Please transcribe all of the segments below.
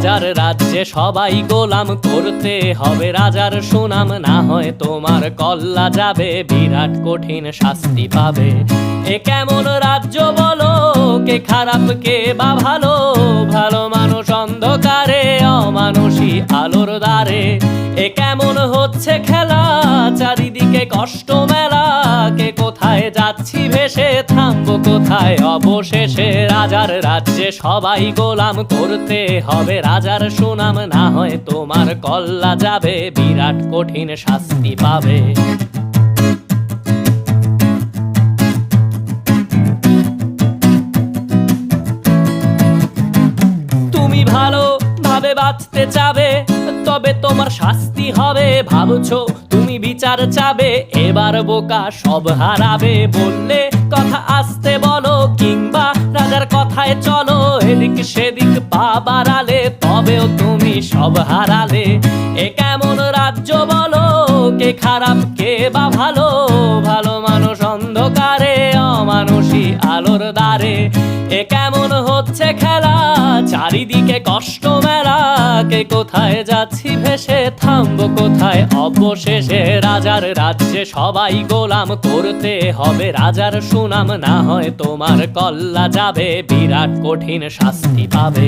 রাজার রাজ্যে সবাই গোলাম, করতে হবে রাজার সুনাম, না হয় তোমার কল্লা যাবে, বিরাট কঠিন শাস্তি পাবে। এ কেমন রাজ্য বলো, কে খারাপ কে বা ভালো, ভালো মানুষ অন্ধকারে, অমানুষী আলোর দ্বারে। এ কেমন হচ্ছে খেলা, চারিদিকে কষ্ট মেলা, কে কোথায় যাচ্ছি ভেসে, থামবো কোথায় অবশেষে। রাজার রাজ্যে সবাই গোলাম, করতে হবে রাজার সুনাম, না হয় তোমার কল্লা যাবে, বিরাট কঠিন শাস্তি পাবে। তুমি ভালো ভাবে বাঁচতে চাবে, তবে তোমার শাস্তি হবে। ভাবছো তুমি বিচার চাবে, এবার বোকা সব হারাবে। বললে কথা আসতে বলো, কিংবা রাজার কথায় চলো, এদিক সেদিক পা বাড়ালে, তবেও তুমি সব হারালে। এ কেমন রাজ্য বলো, কে খারাপ কে বা ভালো, ভালো মানুষ অন্ধকারে, অমানুষী আলোর দ্বারে। এ কেমন হচ্ছে খেলা, চারিদিকে কষ্ট মেলা, কে কোথায় যাচ্ছি ভেসে, থামবো কোথায় অবশেষে। রাজার রাজ্যে সবাই গোলাম, করতে হবে রাজার সুনাম, না হয় তোমার কল্লা যাবে, বিরাট কঠিন শাস্তি পাবে।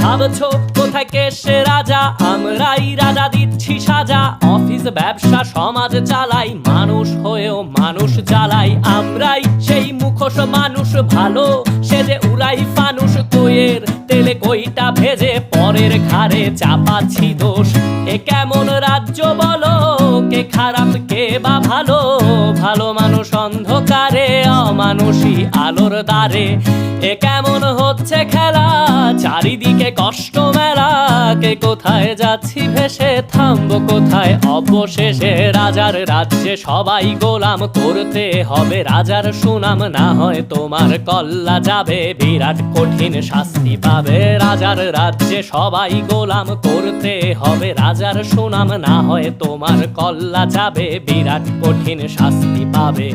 ভাবছো কোথায় কে সে রাজা, আমরাই রাজা দিচ্ছি সাজা। অফিস ব্যবসা সমাজ চালাই, মানুষ হয়েও মানুষ জ্বালাই। আমরাই সেই মুখোশ মানুষ ভালো, সে যে উড়াই ফানুষ। কইয়ের তেলে কইটা ভেজে, পরের ঘাড়ে চাপাচ্ছি দোষ। এ কেমন রাজ্য বলো, কে খারাপ কে বা ভালো, ভালো মানুষ অন্ধকারে, অমানুষী আলোর দ্বারে। এ কেমন হচ্ছে খেলা, চারিদিকে কষ্ট মেলা, কে কোথায় যাচ্ছি ভেসে, থামবো কোথায় অবশেষে। রাজার রাজ্যে সবাই গোলাম, করতে হবে রাজার সুনাম, না হয় তোমার কল্লা যাবে, বিরাট কঠিন শাস্তি পাবে। রাজার রাজ্যে সবাই গোলাম, করতে হবে রাজার সুনাম, না হয় তোমার কল্লা যাবে, বিরাট কঠিন শাস্তি পাবে।